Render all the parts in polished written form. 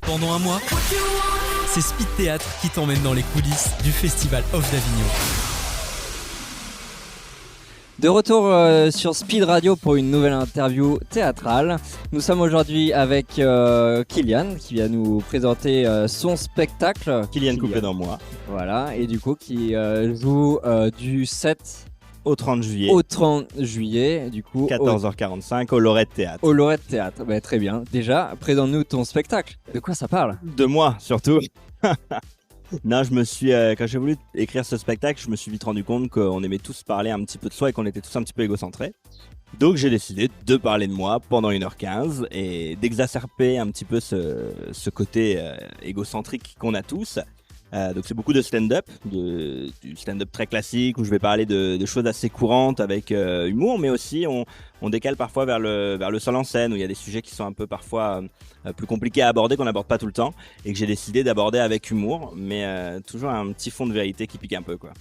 Pendant un mois, c'est Speed Théâtre qui t'emmène dans les coulisses du Festival Off d'Avignon. De retour sur Speed Radio pour une nouvelle interview théâtrale. Nous sommes aujourd'hui avec Kylian qui va nous présenter son spectacle. Kylian coupé dans moi. Voilà, et du coup qui joue du 7 au 30 juillet. Au 30 juillet, du coup. 14h45 au Lorette Théâtre. Au Lorette Théâtre, bah, très bien. Déjà, présente-nous ton spectacle. De quoi ça parle ? De moi, surtout. Non, quand j'ai voulu écrire ce spectacle, je me suis vite rendu compte qu'on aimait tous parler un petit peu de soi et qu'on était tous un petit peu égocentrés. Donc j'ai décidé de parler de moi pendant 1h15 et d'exacerber un petit peu ce côté égocentrique qu'on a tous. Donc c'est beaucoup de stand-up, du stand-up très classique où je vais parler de choses assez courantes avec humour, mais aussi on décale parfois vers le seul en scène où il y a des sujets qui sont un peu parfois plus compliqués à aborder, qu'on n'aborde pas tout le temps et que j'ai décidé d'aborder avec humour, mais toujours un petit fond de vérité qui pique un peu, quoi.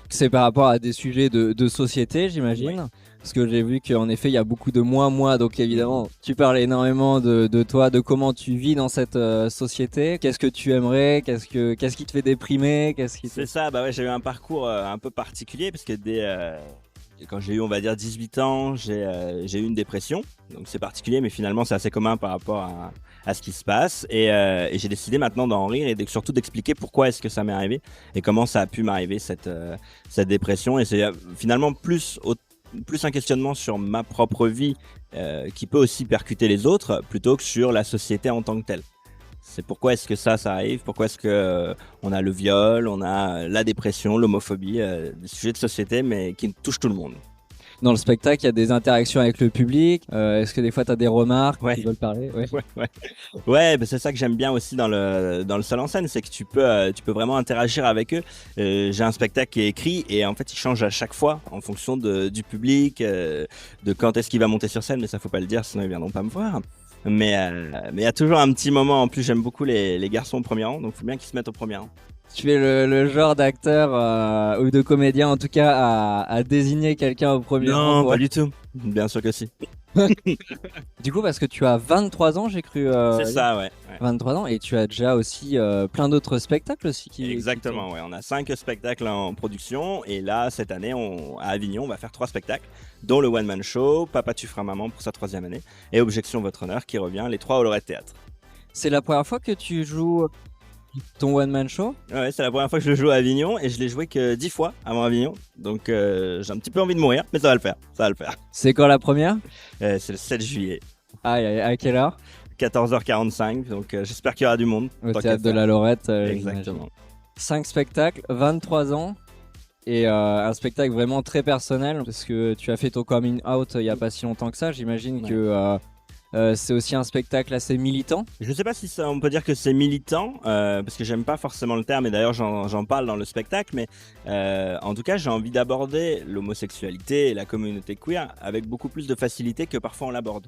C'est par rapport à des sujets de société, j'imagine. Oui. Parce que j'ai vu qu'en effet, il y a beaucoup de moi. Donc évidemment, tu parles énormément de toi, de comment tu vis dans cette société. Qu'est-ce que tu aimerais ? Qu'est-ce qui te fait déprimer ? C'est ça, bah ouais, j'ai eu un parcours un peu particulier parce que quand j'ai eu, on va dire, 18 ans, j'ai eu une dépression. Donc c'est particulier, mais finalement, c'est assez commun par rapport à ce qui se passe. Et j'ai décidé maintenant d'en rire et surtout d'expliquer pourquoi est-ce que ça m'est arrivé et comment ça a pu m'arriver, cette dépression. Et c'est finalement plus un questionnement sur ma propre vie qui peut aussi percuter les autres plutôt que sur la société en tant que telle. C'est pourquoi est-ce que ça arrive, pourquoi est-ce que on a le viol, on a la dépression, l'homophobie, des sujets de société mais qui touchent tout le monde. Dans le spectacle, il y a des interactions avec le public. Est-ce que des fois tu as des remarques qui veulent parler ? Ouais, bah c'est ça que j'aime bien aussi dans le seul en scène, c'est que tu peux vraiment interagir avec eux. J'ai un spectacle qui est écrit et en fait il change à chaque fois en fonction du public, de quand est-ce qu'il va monter sur scène, mais ça faut pas le dire sinon ils viendront pas me voir. Mais il y a toujours un petit moment. En plus, j'aime beaucoup les garçons au premier rang, donc il faut bien qu'ils se mettent au premier rang. Tu es le genre d'acteur ou de comédien, en tout cas, à désigner quelqu'un au premier rang. Non, pas du tout. Bien sûr que si. Du coup, parce que tu as 23 ans, j'ai cru. C'est ça, ouais. 23 ans, et tu as déjà aussi plein d'autres spectacles aussi. Exactement, ouais. On a 5 spectacles en production, et là, cette année, à Avignon, on va faire 3 spectacles, dont le One Man Show, Papa tu feras maman pour sa 3e année, et Objection votre honneur qui revient, les 3 au Lorette Théâtre. C'est la première fois que tu joues ton One Man Show ? Ouais, c'est la première fois que je le joue à Avignon, et je l'ai joué que 10 fois avant Avignon, donc j'ai un petit peu envie de mourir, mais ça va le faire. C'est quand la première ? C'est le 7 juillet. Ah, à quelle heure ? 14h45, donc j'espère qu'il y aura du monde. Au théâtre de la Lorette. Exactement. 5 spectacles, 23 ans, et un spectacle vraiment très personnel, parce que tu as fait ton coming out il n'y a pas si longtemps que ça. J'imagine que c'est aussi un spectacle assez militant. Je ne sais pas si on peut dire que c'est militant, parce que j'aime pas forcément le terme, et d'ailleurs j'en parle dans le spectacle, mais en tout cas j'ai envie d'aborder l'homosexualité et la communauté queer avec beaucoup plus de facilité que parfois on l'aborde.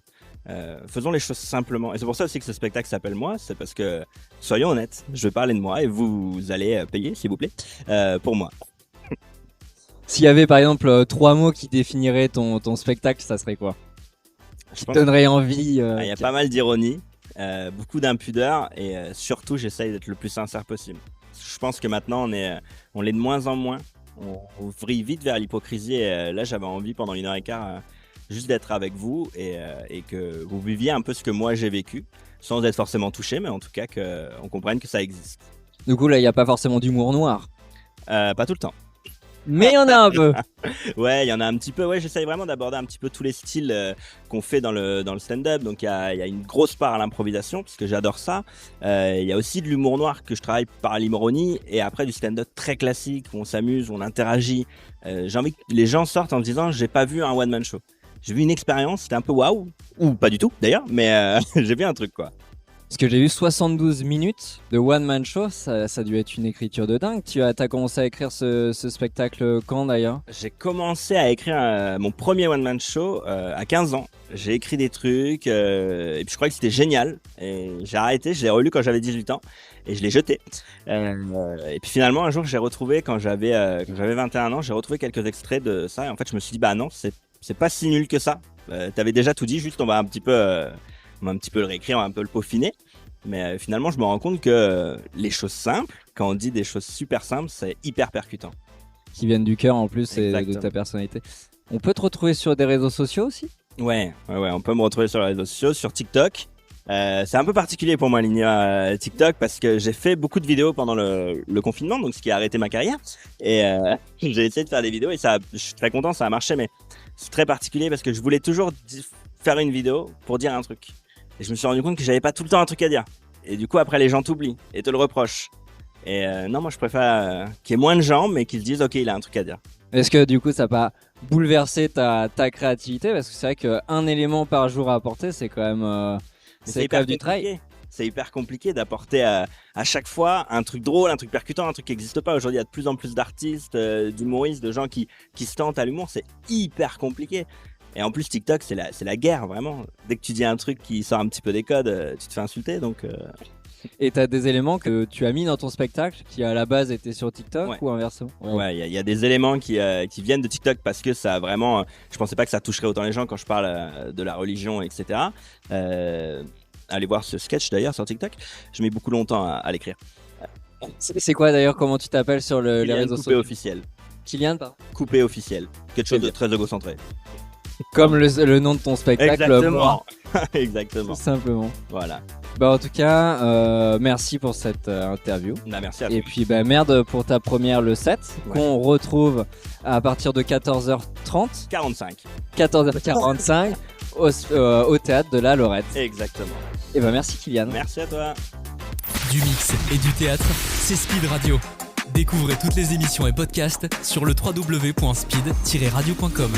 Faisons les choses simplement, et c'est pour ça aussi que ce spectacle s'appelle Moi, c'est parce que, soyons honnêtes, je vais parler de moi et vous allez payer s'il vous plaît pour moi. S'il y avait par exemple 3 mots qui définiraient ton spectacle, ça serait quoi ? Qui donnerait envie. Il y a pas mal d'ironie, beaucoup d'impudeur et surtout j'essaye d'être le plus sincère possible. Je pense que maintenant on l'est de moins en moins, on vrille vite vers l'hypocrisie et là j'avais envie pendant 1h15 juste d'être avec vous et que vous viviez un peu ce que moi j'ai vécu, sans être forcément touché, mais en tout cas qu'on comprenne que ça existe. Du coup là il n'y a pas forcément d'humour noir. Pas tout le temps. Mais il y en a un peu. Ouais, il y en a un petit peu. Ouais, j'essaye vraiment d'aborder un petit peu tous les styles qu'on fait dans le stand-up. Donc il y a une grosse part à l'improvisation parce que j'adore ça. Il y a aussi de l'humour noir que je travaille par l'ironie et après du stand-up très classique où on s'amuse, où on interagit. J'ai envie que les gens sortent en se disant j'ai pas vu un one man show. J'ai vu une expérience, c'était un peu waouh ou pas du tout d'ailleurs, mais j'ai vu un truc quoi. Parce que j'ai eu 72 minutes de One Man Show, ça a dû être une écriture de dingue. T'as commencé à écrire ce spectacle quand d'ailleurs ? J'ai commencé à écrire mon premier One Man Show à 15 ans. J'ai écrit des trucs et puis je croyais que c'était génial. Et j'ai arrêté, je l'ai relu quand j'avais 18 ans et je l'ai jeté. Et puis finalement un jour j'ai retrouvé, quand j'avais 21 ans, j'ai retrouvé quelques extraits de ça. Et en fait je me suis dit bah non, c'est pas si nul que ça. T'avais déjà tout dit, juste on va un petit peu le réécrire, on va un peu le peaufiner. Mais finalement, je me rends compte que les choses simples, quand on dit des choses super simples, c'est hyper percutant. Qui viennent du cœur en plus et de Exactement. ta personnalité. On peut te retrouver sur des réseaux sociaux aussi? Ouais, on peut me retrouver sur les réseaux sociaux, sur TikTok. C'est un peu particulier pour moi, l'univers TikTok, parce que j'ai fait beaucoup de vidéos pendant le confinement, donc ce qui a arrêté ma carrière. Et j'ai essayé de faire des vidéos et je suis très content, ça a marché, mais c'est très particulier parce que je voulais toujours faire une vidéo pour dire un truc. Et je me suis rendu compte que j'avais pas tout le temps un truc à dire. Et du coup, après, les gens t'oublient et te le reprochent. Et non, moi, je préfère qu'il y ait moins de gens, mais qu'ils disent, OK, il a un truc à dire. Est-ce que du coup ça n'a pas bouleversé ta créativité? Parce que c'est vrai qu'un élément par jour à apporter, c'est quand même, Mais c'est quand même du travail. C'est hyper compliqué d'apporter à chaque fois un truc drôle, un truc percutant, un truc qui n'existe pas. Aujourd'hui, il y a de plus en plus d'artistes, d'humoristes, de gens qui se tentent à l'humour. C'est hyper compliqué. Et en plus, TikTok, c'est la guerre, vraiment. Dès que tu dis un truc qui sort un petit peu des codes, tu te fais insulter. Donc, Et t'as des éléments que tu as mis dans ton spectacle qui à la base étaient sur TikTok Ouais. ou inversement? ouais, il y a des éléments qui viennent de TikTok parce que ça a vraiment. Je pensais pas que ça toucherait autant les gens quand je parle de la religion, etc. Allez voir ce sketch d'ailleurs sur TikTok. Je mets beaucoup longtemps à l'écrire. C'est quoi d'ailleurs, comment tu t'appelles sur les Kylian réseaux Coupé sociaux? officiel. Kylian, pardon. Coupé officiel. Quelque chose de très égocentré. Comme le nom de ton spectacle. Moi, Exactement. Exactement. tout simplement. Voilà. Bah en tout cas, merci pour cette interview. Bah, merci à toi. Et puis bah merde pour ta première le 7 Ouais. qu'on retrouve à partir de 14h30, 45. 14h45 au théâtre de la Lorette. Exactement. Et bah merci Kylian. Merci à toi. Du mix et du théâtre, c'est Speed Radio. Découvrez toutes les émissions et podcasts sur le www.speed-radio.com.